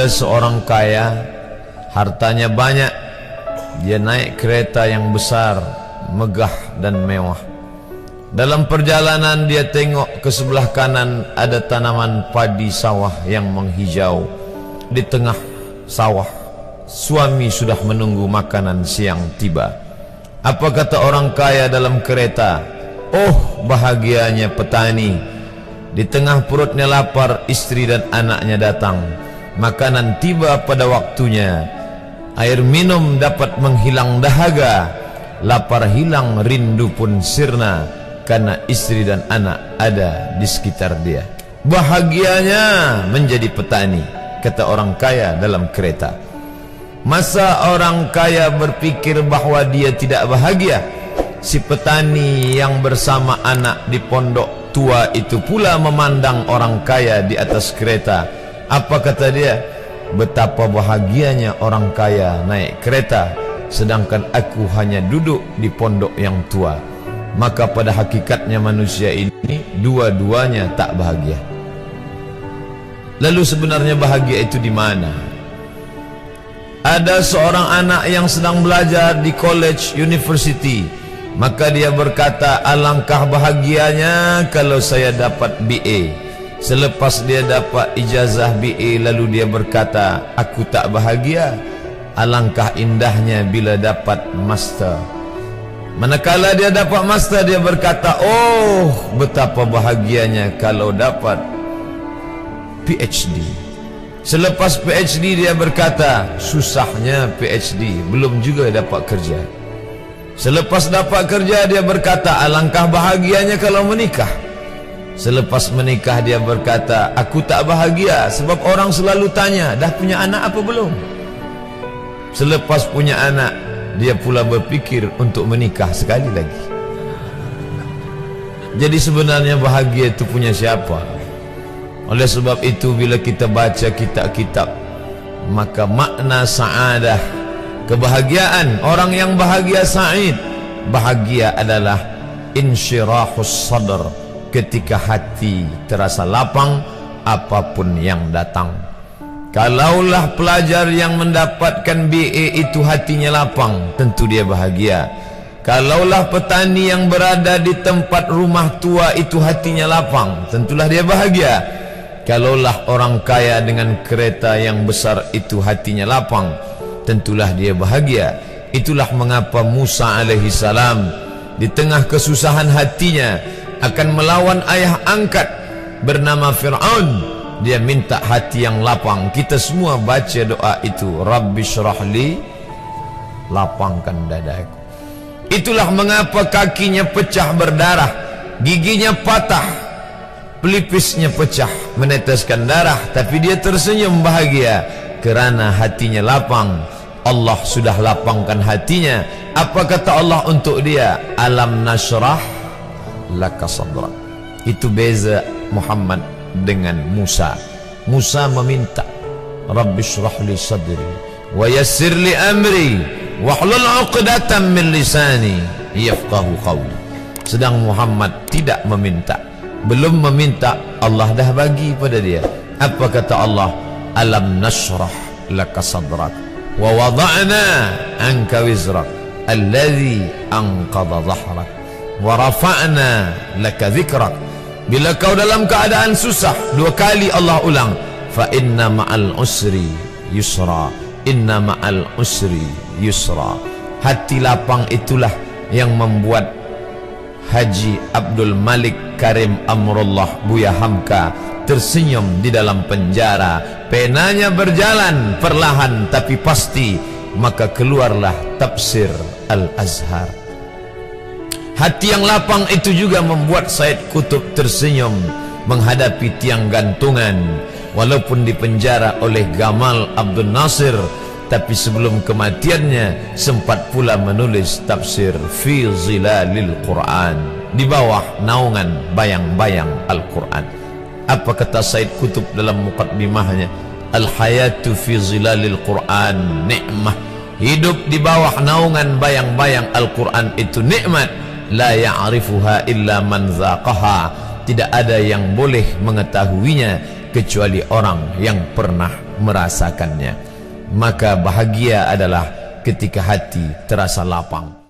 Ada seorang kaya, hartanya banyak, dia naik kereta yang besar, megah dan mewah. Dalam perjalanan dia tengok ke sebelah kanan ada tanaman padi sawah yang menghijau. Di tengah sawah, suami sudah menunggu makanan siang tiba. Apa kata orang kaya dalam kereta? Oh, bahagianya petani. Di tengah perutnya lapar, istri dan anaknya datang. Makanan tiba pada waktunya. Air minum dapat menghilang dahaga. Lapar hilang, rindu pun sirna, karena istri dan anak ada di sekitar dia. Bahagianya menjadi petani, kata orang kaya dalam kereta. Masa orang kaya berpikir bahwa dia tidak bahagia? Si petani yang bersama anak di pondok tua itu pula memandang orang kaya di atas kereta. Apa kata dia? Betapa bahagianya orang kaya naik kereta, sedangkan aku hanya duduk di pondok yang tua. Maka pada hakikatnya manusia ini dua-duanya tak bahagia. Lalu sebenarnya bahagia itu di mana? Ada seorang anak yang sedang belajar di college university. Maka dia berkata, alangkah bahagianya kalau saya dapat BA. Selepas dia dapat ijazah BA, lalu dia berkata, aku tak bahagia. Alangkah indahnya bila dapat master. Manakala dia dapat master, dia berkata, oh, betapa bahagianya kalau dapat PhD. Selepas PhD dia berkata, susahnya PhD, belum juga dapat kerja. Selepas dapat kerja dia berkata, alangkah bahagianya kalau menikah. Selepas menikah dia berkata, aku tak bahagia sebab orang selalu tanya, dah punya anak apa belum? Selepas punya anak, dia pula berpikir untuk menikah sekali lagi. Jadi sebenarnya bahagia itu punya siapa? Oleh sebab itu bila kita baca kitab-kitab, maka makna sa'adah, kebahagiaan, orang yang bahagia sa'id, bahagia adalah insyirahus sadr, ketika hati terasa lapang apapun yang datang. Kalaulah pelajar yang mendapatkan BA itu hatinya lapang, tentu dia bahagia. Kalaulah petani yang berada di tempat rumah tua itu hatinya lapang, tentulah dia bahagia. Kalaulah orang kaya dengan kereta yang besar itu hatinya lapang, tentulah dia bahagia. Itulah mengapa Musa alaihi salam di tengah kesusahan hatinya akan melawan ayah angkat bernama Fir'aun, dia minta hati yang lapang. Kita semua baca doa itu, Rabbi syrahli, lapangkan dadaku. Itulah mengapa kakinya pecah berdarah, giginya patah, pelipisnya pecah meneteskan darah, tapi dia tersenyum bahagia kerana hatinya lapang. Allah sudah lapangkan hatinya. Apa kata Allah untuk dia? Alam nashrah laka sadrak. Itu beza Muhammad dengan Musa. Musa meminta, Rabbi shrah li sadri wa yassir li amri wahlul 'uqdatam min lisani yafqahu qawli. Sedang Muhammad tidak meminta, belum meminta, Allah dah bagi pada dia. Apa kata Allah? Alam nashrah laka sadrak wa wada'na anka wizrak alladhi anqadha dhahrak wa rafa'na laka dhikrak. Bila kau dalam keadaan susah, dua kali Allah ulang, fa inna ma'al usri yusra, inna ma'al usri yusra. Hati lapang itulah yang membuat Haji Abdul Malik Karim Amrullah Buya Hamka tersenyum di dalam penjara. Penanya berjalan perlahan tapi pasti, maka keluarlah tafsir Al-Azhar. Hati yang lapang itu juga membuat Said Qutb tersenyum menghadapi tiang gantungan, walaupun dipenjara oleh Gamal Abdul Nasir, tapi sebelum kematiannya sempat pula menulis tafsir Fi Zilalil Quran, di bawah naungan bayang-bayang Al-Quran. Apa kata Said Qutb dalam muqaddimahnya? Al-hayatu fi zilalil Quran ni'mah. Hidup di bawah naungan bayang-bayang Al-Quran itu nikmat. La ya'rifuha illa man zaqaha. Tidak ada yang boleh mengetahuinya kecuali orang yang pernah merasakannya. Maka bahagia adalah ketika hati terasa lapang.